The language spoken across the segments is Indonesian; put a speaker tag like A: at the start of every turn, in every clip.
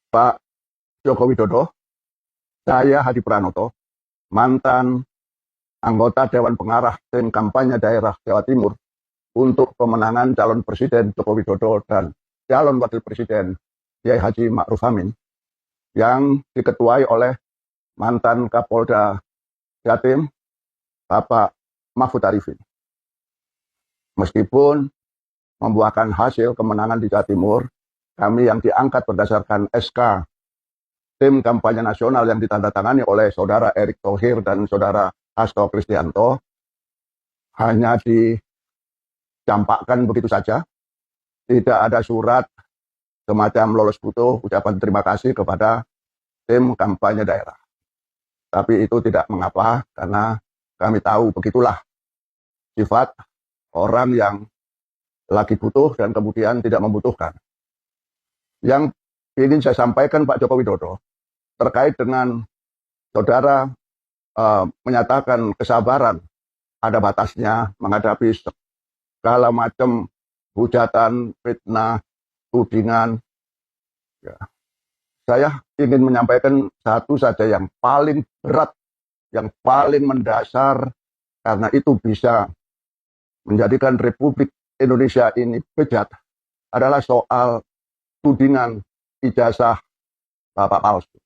A: Pak Joko Widodo, saya Hadi Pranoto, mantan anggota Dewan Pengarah Tim Kampanye Daerah Jawa Timur untuk pemenangan calon Presiden Joko Widodo dan calon Wakil Presiden Kiai Haji Ma'ruf Amin yang diketuai oleh mantan Kapolda Jatim, Bapak Mahfud Arifin. Meskipun membuahkan hasil kemenangan di Jawa Timur, kami yang diangkat berdasarkan SK Tim Kampanye Nasional yang ditandatangani oleh Saudara Erick Thohir dan Saudara Hasto Kristianto hanya dicampakkan begitu saja. Tidak ada surat semacam lolos butuh ucapan terima kasih kepada tim kampanye daerah. Tapi itu tidak mengapa karena kami tahu begitulah sifat orang yang lagi butuh dan kemudian tidak membutuhkan. Yang ingin saya sampaikan Pak Joko Widodo terkait dengan saudara menyatakan kesabaran ada batasnya menghadapi segala macam hujatan, fitnah, tudingan. Ya. Saya ingin menyampaikan satu saja yang paling berat, yang paling mendasar, karena itu bisa menjadikan Republik Indonesia ini bejat, adalah soal tudingan ijazah Bapak palsu.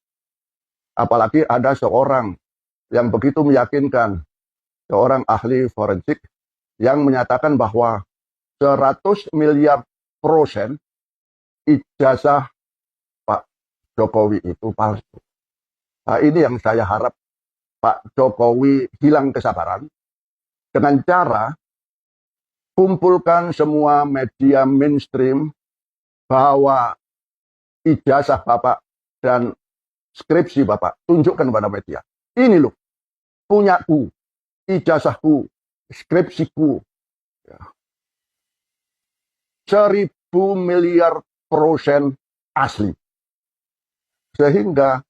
A: Apalagi ada seorang yang begitu meyakinkan, seorang ahli forensik yang menyatakan bahwa 100 miliar % ijazah Pak Jokowi itu palsu. Nah, ini yang saya harap Pak Jokowi hilang kesabaran dengan cara kumpulkan semua media mainstream bahwa ijazah Bapak dan skripsi Bapak tunjukkan kepada media. Ini loh, punyaku, ijazahku, skripsiku. Ya. 1000 miliar % asli. Sehingga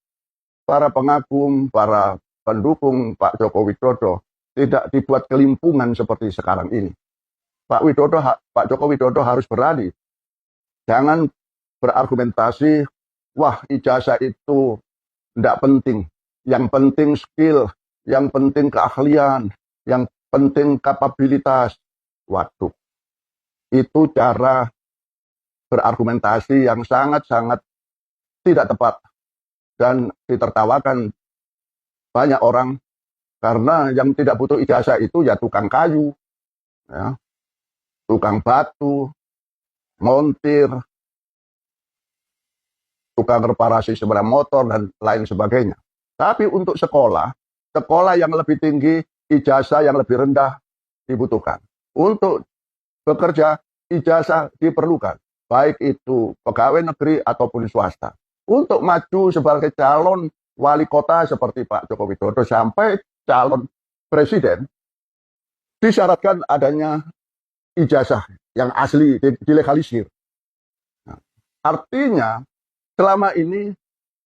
A: para pengagum, para pendukung Pak Joko Widodo tidak dibuat kelimpungan seperti sekarang ini. Pak Joko Widodo harus berani. Jangan berargumentasi, wah ijazah itu tidak penting. Yang penting skill, yang penting keahlian, yang penting kapabilitas. Waduh, itu cara berargumentasi yang sangat-sangat tidak tepat dan ditertawakan banyak orang karena yang tidak butuh ijazah itu ya tukang kayu, ya, tukang batu, montir, tukang reparasi sepeda motor dan lain sebagainya. Tapi untuk sekolah yang lebih tinggi, ijazah yang lebih rendah dibutuhkan. Untuk bekerja, ijazah diperlukan, baik itu pegawai negeri ataupun swasta. Untuk maju sebagai calon wali kota seperti Pak Joko Widodo sampai calon presiden, disyaratkan adanya ijazah yang asli, dilegalisir. Nah, artinya selama ini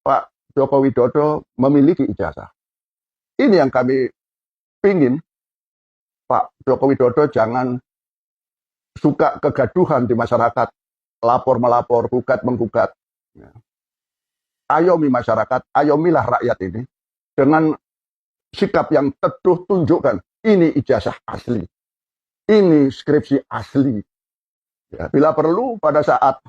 A: Pak Joko Widodo memiliki ijazah. Ini yang kami pingin Pak Joko Widodo jangan suka kegaduhan di masyarakat, lapor-melapor, gugat-menggugat. Ya. Ayomi masyarakat, ayomilah rakyat ini dengan sikap yang teduh, tunjukkan ini ijazah asli, ini skripsi asli. Ya, bila perlu pada saat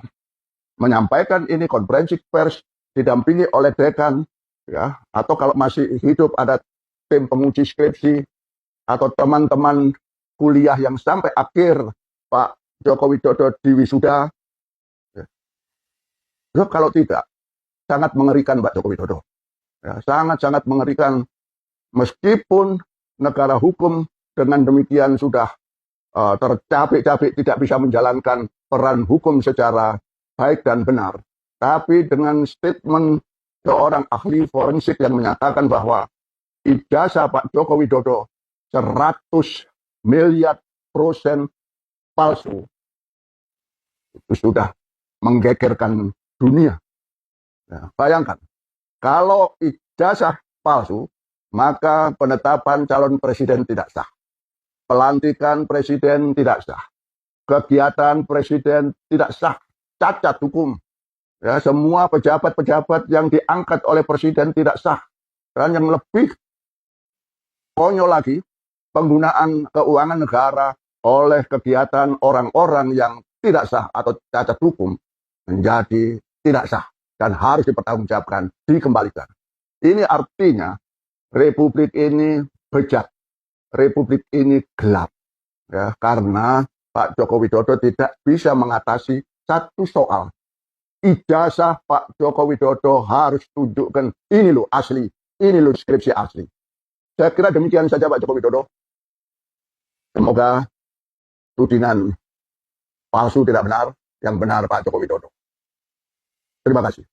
A: menyampaikan ini konferensi pers didampingi oleh dekan, ya, atau kalau masih hidup ada tim penguji skripsi atau teman-teman kuliah yang sampai akhir Pak Joko Widodo di wisuda. Ya, kalau tidak, sangat mengerikan Pak Joko Widodo. Ya, sangat-sangat mengerikan meskipun negara hukum dengan demikian sudah tercapek-capek tidak bisa menjalankan peran hukum secara baik dan benar. Tapi dengan statement seorang ahli forensik yang menyatakan bahwa ijazah Pak Joko Widodo 100 miliar % palsu, itu sudah menggegerkan dunia. Ya, bayangkan, kalau ijazah palsu, maka penetapan calon presiden tidak sah. Pelantikan presiden tidak sah. Kegiatan presiden tidak sah. Cacat hukum. Ya, semua pejabat-pejabat yang diangkat oleh presiden tidak sah. Dan yang lebih konyol lagi, penggunaan keuangan negara oleh kegiatan orang-orang yang tidak sah atau cacat hukum menjadi tidak sah dan harus dipertanggungjawabkan, dikembalikan. Ini artinya republik ini bejat, republik ini gelap, ya, karena Pak Joko Widodo tidak bisa mengatasi satu soal. Ijazah Pak Joko Widodo harus tunjukkan ini loh asli, ini loh skripsi asli. Saya kira demikian saja Pak Joko Widodo. Semoga tudingan palsu tidak benar, yang benar Pak Joko Widodo. Terima kasih.